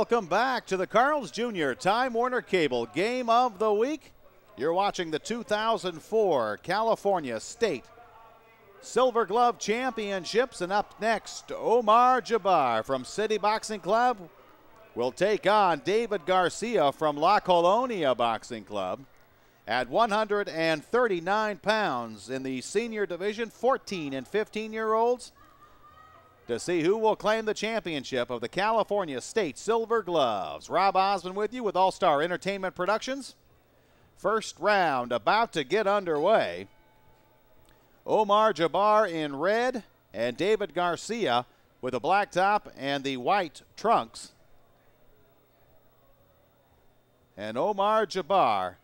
Welcome back to the Carl's Jr. Time Warner Cable Game of the Week. You're watching the 2004 California State Silver Glove Championships, and up next, Omar Jabbar from City Boxing Club will take on David Garcia from La Colonia Boxing Club at 139 pounds in the senior division, 14 and 15-year-olds, to see who will claim the championship of the California State Silver Gloves. Rob Osmond with you with All-Star Entertainment Productions. First round about to get underway. Omar Jabbar in red and David Garcia with a black top and the white trunks. And Omar Jabbar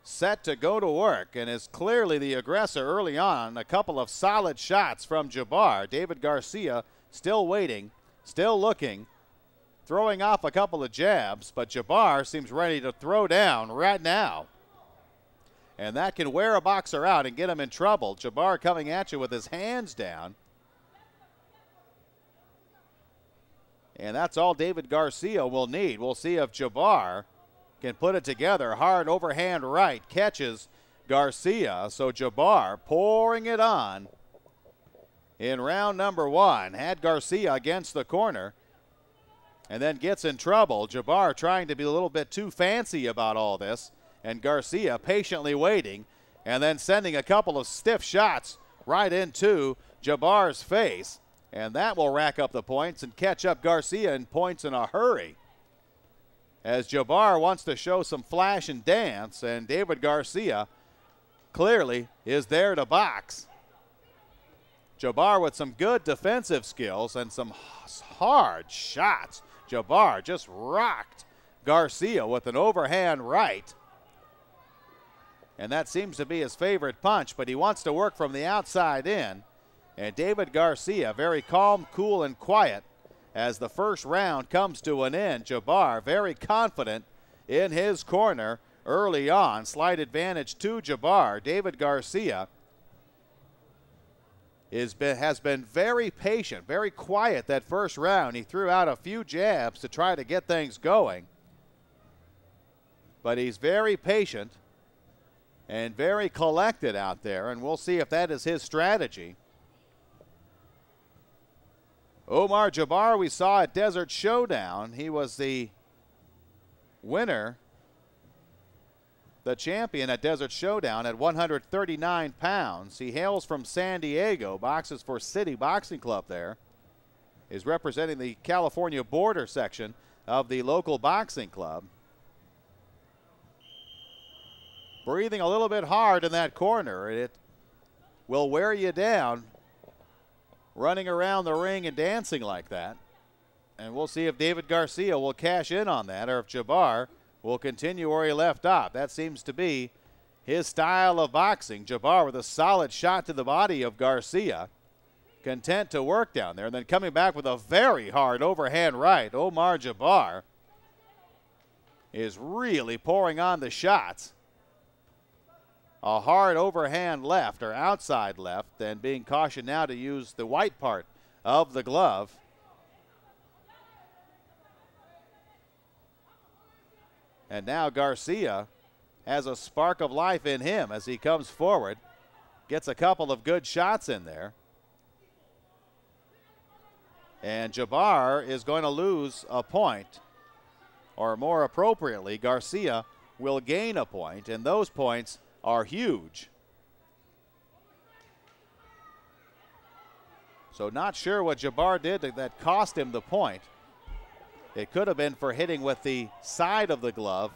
set to go to work and is clearly the aggressor early on. A couple of solid shots from Jabbar. David Garcia still waiting, still looking, throwing off a couple of jabs, but Jabbar seems ready to throw down right now. And that can wear a boxer out and get him in trouble. Jabbar coming at you with his hands down. And that's all David Garcia will need. We'll see if Jabbar can put it together. Hard overhand right catches Garcia. So Jabbar pouring it on in round number one. Had Garcia against the corner and then gets in trouble. Jabbar trying to be a little bit too fancy about all this, and Garcia patiently waiting and then sending a couple of stiff shots right into Jabbar's face. And that will rack up the points and catch up Garcia in points in a hurry, as Jabbar wants to show some flash and dance, and David Garcia clearly is there to box. Jabbar with some good defensive skills and some hard shots. Jabbar just rocked Garcia with an overhand right. And that seems to be his favorite punch, but he wants to work from the outside in. And David Garcia very calm, cool, and quiet as the first round comes to an end. Jabbar very confident in his corner early on. Slight advantage to Jabbar. David Garcia has been very patient, very quiet that first round. He threw out a few jabs to try to get things going, but he's very patient and very collected out there, and we'll see if that is his strategy. Omar Jabbar we saw at Desert Showdown. He was the winner, the champion at Desert Showdown at 139 pounds. He hails from San Diego, boxes for City Boxing Club there. Is representing the California border section of the local boxing club. Breathing a little bit hard in that corner. It will wear you down running around the ring and dancing like that. And we'll see if David Garcia will cash in on that or if Jabbar will continue where he left off. That seems to be his style of boxing. Jabbar with a solid shot to the body of Garcia, content to work down there, and then coming back with a very hard overhand right. Omar Jabbar is really pouring on the shots. A hard overhand left or outside left, and being cautioned now to use the white part of the glove. And now Garcia has a spark of life in him as he comes forward, gets a couple of good shots in there. And Jabbar is going to lose a point, or more appropriately, Garcia will gain a point, and those points are huge. So not sure what Jabbar did that cost him the point. It could have been for hitting with the side of the glove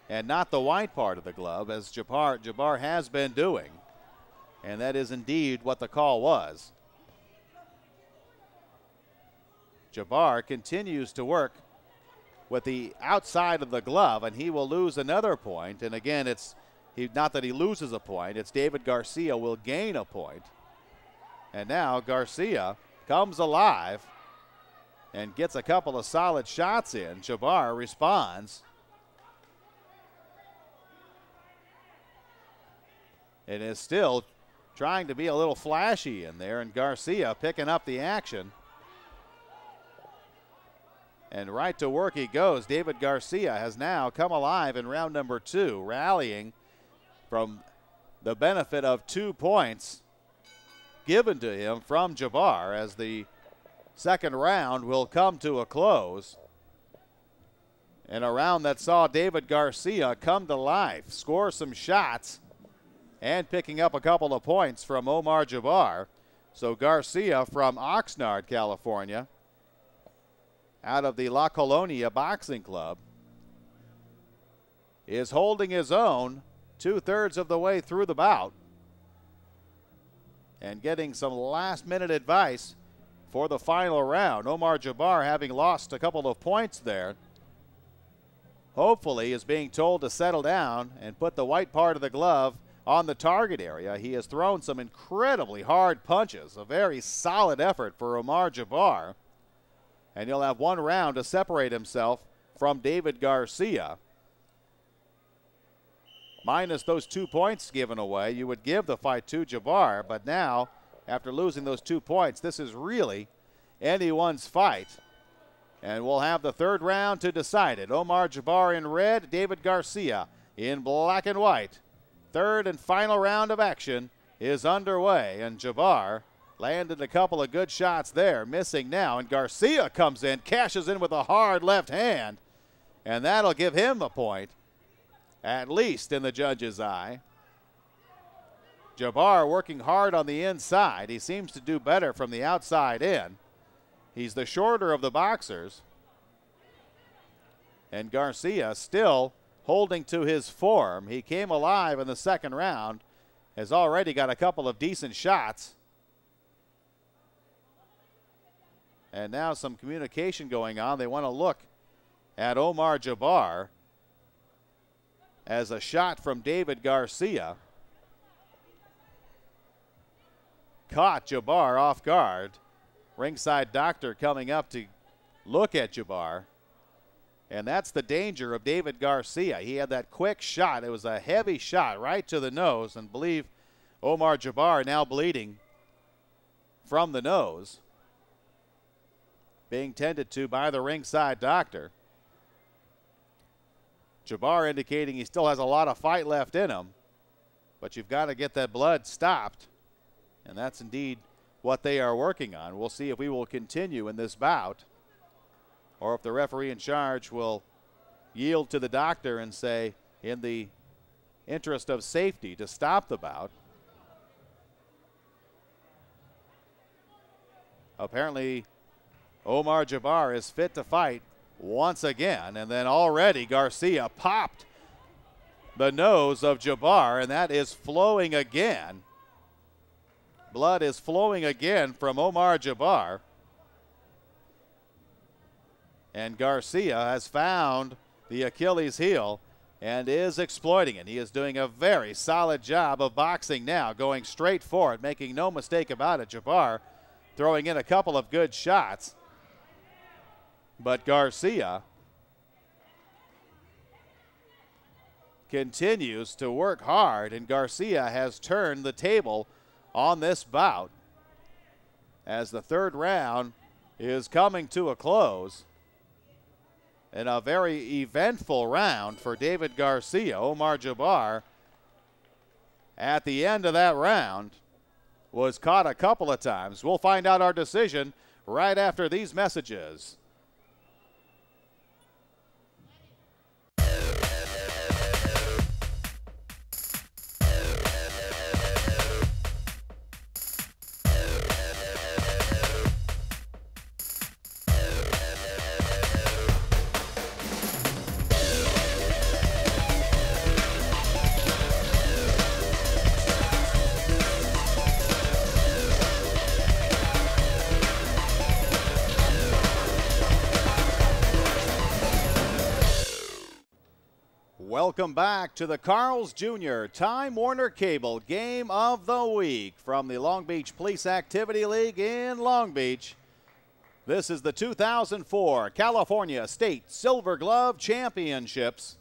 and not the white part of the glove, as Jabbar has been doing. And that is indeed what the call was. Jabbar continues to work with the outside of the glove, and he will lose another point. And again, it's not that he loses a point, it's David Garcia will gain a point. And now Garcia comes alive and gets a couple of solid shots in. Jabbar responds. And is still trying to be a little flashy in there, and Garcia picking up the action. And right to work he goes. David Garcia has now come alive in round number 2, rallying from the benefit of 2 points given to him from Jabbar as the second round will come to a close. In a round that saw David Garcia come to life, score some shots, and picking up a couple of points from Omar Jabbar. So Garcia from Oxnard, California, out of the La Colonia Boxing Club, is holding his own 2/3 of the way through the bout and getting some last-minute advice for the final round. Omar Jabbar, having lost a couple of points there, hopefully is being told to settle down and put the white part of the glove on the target area. He has thrown some incredibly hard punches, a very solid effort for Omar Jabbar. And he'll have 1 round to separate himself from David Garcia. Minus those 2 points given away, you would give the fight to Jabbar. But now, after losing those 2 points, this is really anyone's fight. And we'll have the 3rd round to decide it. Omar Jabbar in red, David Garcia in black and white. 3rd and final round of action is underway, and Jabbar landed a couple of good shots there, missing now, and Garcia comes in, cashes in with a hard left hand, and that'll give him a point, at least in the judge's eye. Jabbar working hard on the inside. He seems to do better from the outside in. He's the shorter of the boxers, and Garcia still holding to his form. He came alive in the 2nd round, has already got a couple of decent shots. And now some communication going on. They want to look at Omar Jabbar as a shot from David Garcia caught Jabbar off guard. Ringside doctor coming up to look at Jabbar. And that's the danger of David Garcia. He had that quick shot. It was a heavy shot right to the nose, and believe Omar Jabbar now bleeding from the nose, being tended to by the ringside doctor. Jabbar indicating he still has a lot of fight left in him, but you've got to get that blood stopped, and that's indeed what they are working on. We'll see if we will continue in this bout, or if the referee in charge will yield to the doctor and say, in the interest of safety, to stop the bout. Apparently, Omar Jabbar is fit to fight once again, and then already Garcia popped the nose of Jabbar, and that is flowing again. Blood is flowing again from Omar Jabbar. And Garcia has found the Achilles heel and is exploiting it. He is doing a very solid job of boxing now, going straight for it, making no mistake about it. Jabbar throwing in a couple of good shots. But Garcia continues to work hard, and Garcia has turned the table on this bout as the 3rd round is coming to a close. In a very eventful round for David Garcia. Omar Jabbar, at the end of that round, was caught a couple of times. We'll find out our decision right after these messages. Welcome back to the Carl's Jr. Time Warner Cable Game of the Week from the Long Beach Police Activity League in Long Beach. This is the 2004 California State Silver Glove Championships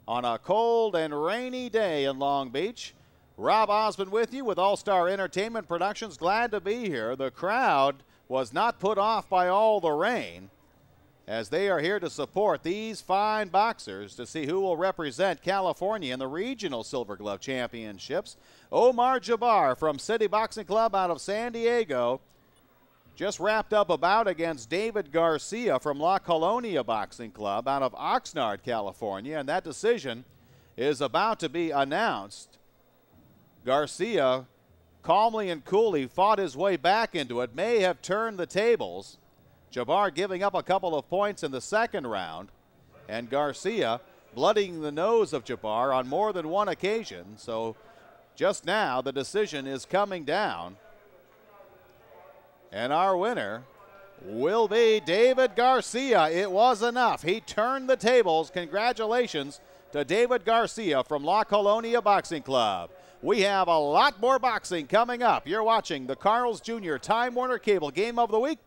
on a cold and rainy day in Long Beach. Rob Osmond with you with All-Star Entertainment Productions. Glad to be here. The crowd was not put off by all the rain. as they are here to support these fine boxers to see who will represent California in the regional Silver Glove Championships. Omar Jabbar from City Boxing Club out of San Diego just wrapped up a bout against David Garcia from La Colonia Boxing Club out of Oxnard, California, and that decision is about to be announced. Garcia calmly and coolly fought his way back into it, may have turned the tables. Jabbar giving up a couple of points in the second round, and Garcia bloodying the nose of Jabbar on more than one occasion. So just now the decision is coming down, and our winner will be David Garcia. It was enough. He turned the tables. Congratulations to David Garcia from La Colonia Boxing Club. We have a lot more boxing coming up. You're watching the Carl's Jr. Time Warner Cable Game of the Week.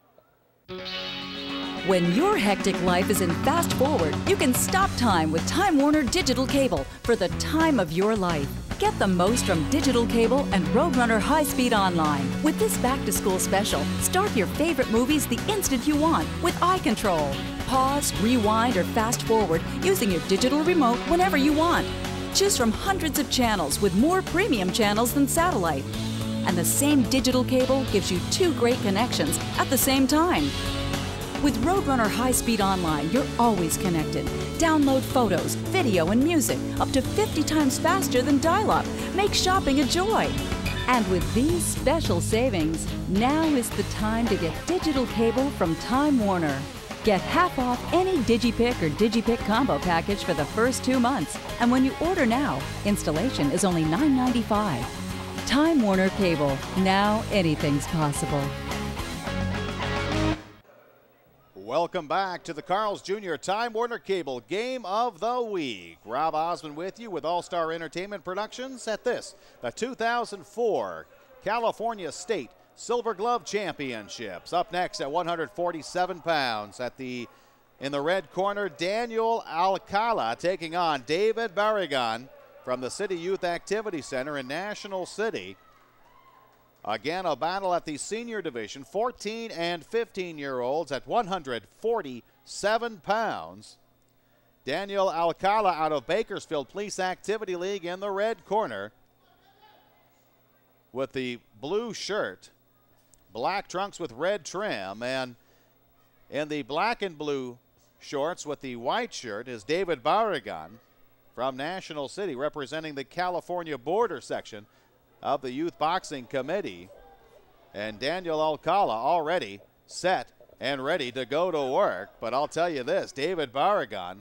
When your hectic life is in fast forward, you can stop time with Time Warner Digital Cable for the time of your life. Get the most from digital cable and Roadrunner high-speed online. With this back-to-school special, start your favorite movies the instant you want with eye control. Pause, rewind, or fast forward using your digital remote whenever you want. Choose from hundreds of channels with more premium channels than satellite. And the same digital cable gives you 2 great connections at the same time. With Roadrunner High-Speed Online, you're always connected. Download photos, video, and music up to 50 times faster than dial-up. Make shopping a joy. And with these special savings, now is the time to get digital cable from Time Warner. Get half off any DigiPick or DigiPick combo package for the first 2 months. And when you order now, installation is only $9.95. Time Warner Cable. Now anything's possible. Welcome back to the Carl's Jr. Time Warner Cable Game of the Week. Rob Osmond with you with All-Star Entertainment Productions at this, the 2004 California State Silver Glove Championships. Up next at 147 pounds in the red corner, Daniel Alcala taking on David Barragon from the City Youth Activity Center in National City. Again, a battle at the senior division, 14 and 15-year-olds at 147 pounds. Daniel Alcala out of Bakersfield Police Activity League in the red corner with the blue shirt, black trunks with red trim, and in the black and blue shorts with the white shirt is David Barragan from National City, representing the California border section of the Youth Boxing Committee. And Daniel Alcala already set and ready to go to work. But I'll tell you this, David Barragan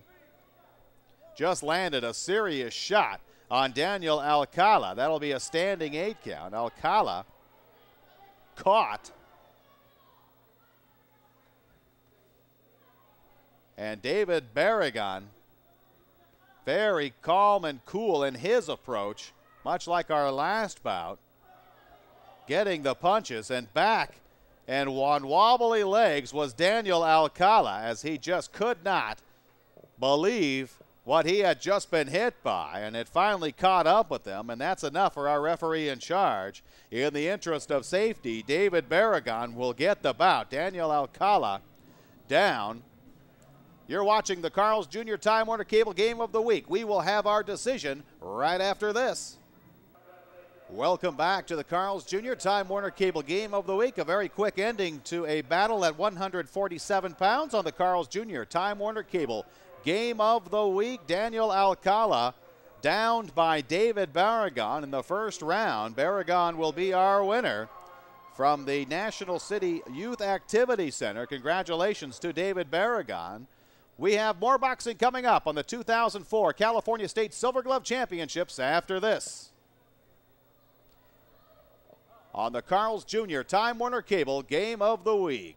just landed a serious shot on Daniel Alcala. That'll be a standing 8 count. Alcala caught. And David Barragan, very calm and cool in his approach, much like our last bout, getting the punches, and back and on wobbly legs was Daniel Alcala, as he just could not believe what he had just been hit by, and it finally caught up with him, and that's enough for our referee in charge. In the interest of safety, David Barragan will get the bout. Daniel Alcala down. You're watching the Carl's Jr. Time Warner Cable Game of the Week. We will have our decision right after this. Welcome back to the Carl's Jr. Time Warner Cable Game of the Week. A very quick ending to a battle at 147 pounds on the Carl's Jr. Time Warner Cable Game of the Week. Daniel Alcala downed by David Barragan in the first round. Barragan will be our winner from the National City Youth Activity Center. Congratulations to David Barragan. We have more boxing coming up on the 2004 California State Silver Glove Championships after this. On the Carl's Jr. Time Warner Cable Game of the Week.